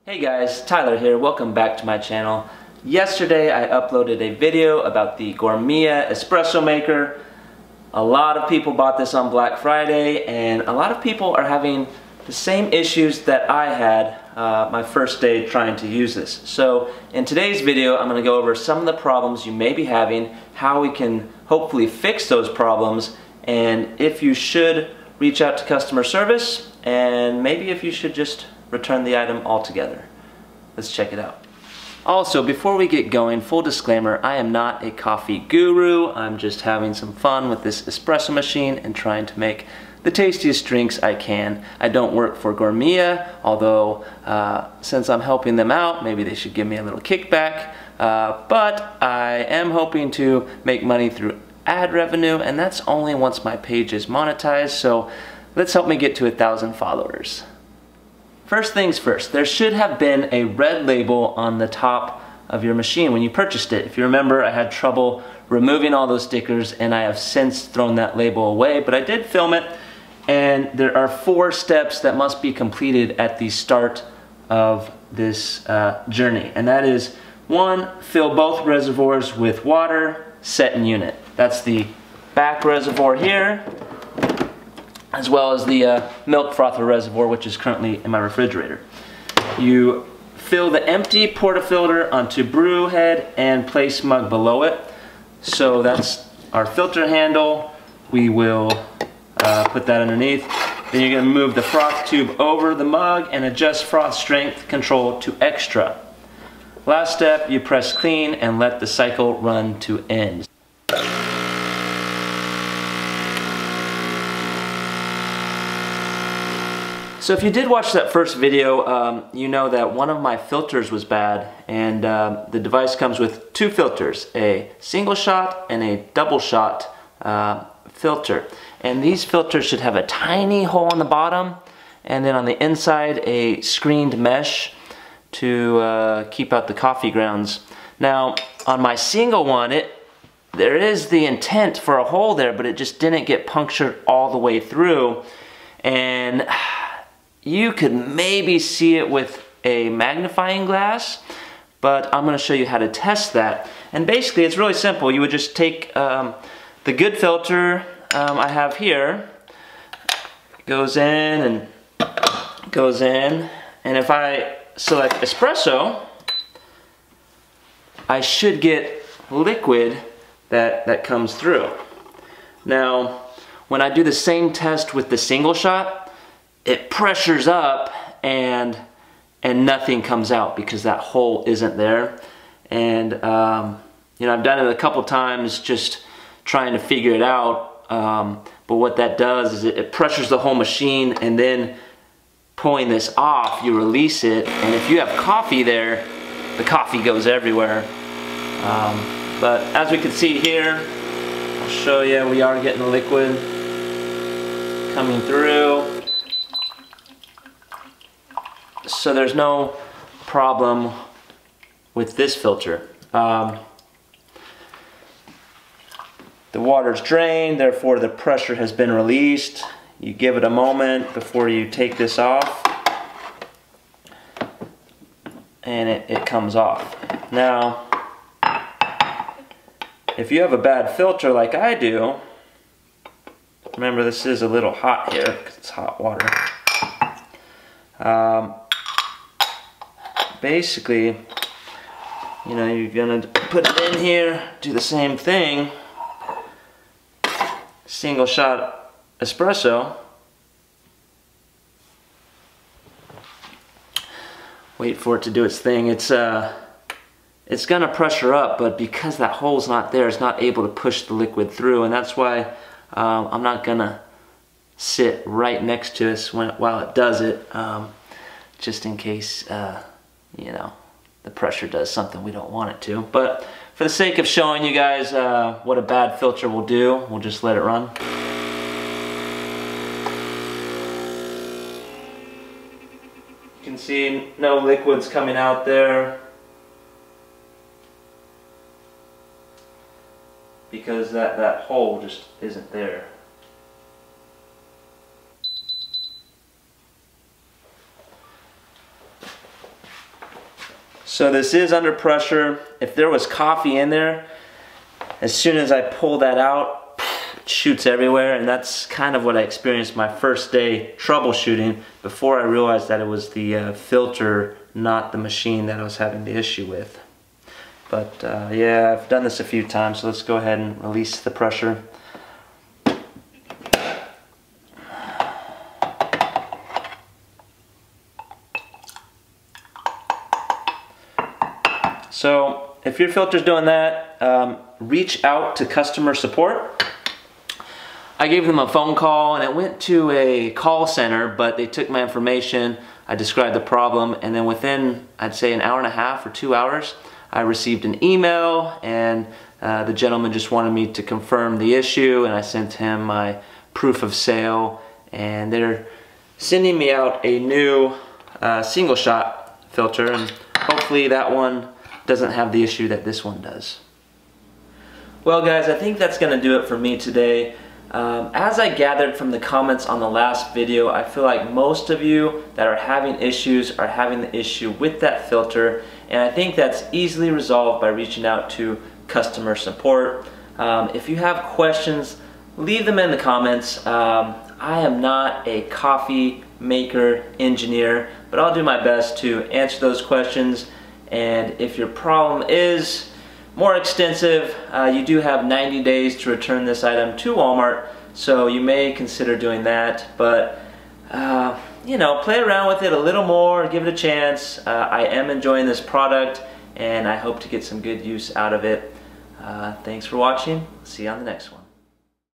Hey guys, Tyler here. Welcome back to my channel. Yesterday I uploaded a video about the Gourmia Espresso Maker. A lot of people bought this on Black Friday and a lot of people are having the same issues that I had my first day trying to use this. So in today's video I'm going to go over some of the problems you may be having, how we can hopefully fix those problems, and if you should reach out to customer service, and maybe if you should just return the item altogether. Let's check it out. Also, before we get going, full disclaimer, I am not a coffee guru. I'm just having some fun with this espresso machine and trying to make the tastiest drinks I can. I don't work for Gourmia, although since I'm helping them out, maybe they should give me a little kickback. But I am hoping to make money through ad revenue, and that's only once my page is monetized, so let's help me get to 1,000 followers. First things first, there should have been a red label on the top of your machine when you purchased it. If you remember, I had trouble removing all those stickers and I have since thrown that label away, but I did film it, and there are 4 steps that must be completed at the start of this journey. And that is, 1, fill both reservoirs with water, set in unit. That's the back reservoir here, as well as the milk frother reservoir, which is currently in my refrigerator. You fill the empty portafilter onto brew head and place mug below it. So that's our filter handle. We will put that underneath. Then you're going to move the froth tube over the mug and adjust froth strength control to extra. Last step, you press clean and let the cycle run to end. So if you did watch that first video, you know that one of my filters was bad, and the device comes with 2 filters, a single shot and a double shot filter. And these filters should have a tiny hole on the bottom, and then on the inside a screened mesh to keep out the coffee grounds. Now on my single one, there is the intent for a hole there, but it just didn't get punctured all the way through, and you could maybe see it with a magnifying glass, but I'm going to show you how to test that. And basically it's really simple. You would just take the good filter I have here, goes in, and if I select espresso, I should get liquid that comes through. Now when I do the same test with the single shot, it pressures up and nothing comes out because that hole isn't there. And you know, I've done it a couple times just trying to figure it out, but what that does is it pressures the whole machine, and then pulling this off, you release it, and if you have coffee there, the coffee goes everywhere. But as we can see here, I'll show you, we are getting the liquid coming through. So there's no problem with this filter. The water's drained, therefore the pressure has been released. You give it a moment before you take this off, and it comes off. Now, if you have a bad filter like I do, remember this is a little hot here because it's hot water. Basically, you know, you're gonna put it in here, do the same thing, single shot espresso, wait for it to do its thing. It's gonna pressure up, but because that hole's not there, it's not able to push the liquid through, and that's why I'm not gonna sit right next to this while it does it, just in case you know, the pressure does something we don't want it to. But for the sake of showing you guys what a bad filter will do, we'll just let it run. You can see no liquids coming out there because that hole just isn't there. So this is under pressure. If there was coffee in there, as soon as I pull that out, it shoots everywhere, and that's kind of what I experienced my first day troubleshooting before I realized that it was the filter, not the machine, that I was having the issue with. But yeah, I've done this a few times, so let's go ahead and release the pressure. So if your filter's doing that, reach out to customer support. I gave them a phone call and it went to a call center, but they took my information, I described the problem, and then within, I'd say, an hour and a half or 2 hours, I received an email, and the gentleman just wanted me to confirm the issue, and I sent him my proof of sale, and they're sending me out a new single shot filter, and hopefully that one doesn't have the issue that this one does. Well guys, I think that's going to do it for me today. As I gathered from the comments on the last video, I feel like most of you that are having issues are having the issue with that filter, and I think that's easily resolved by reaching out to customer support. If you have questions, leave them in the comments. I am not a coffee maker engineer, but I'll do my best to answer those questions. And if your problem is more extensive, you do have 90 days to return this item to Walmart, so you may consider doing that. But you know, play around with it a little more, give it a chance. I am enjoying this product, and I hope to get some good use out of it. Thanks for watching. See you on the next one.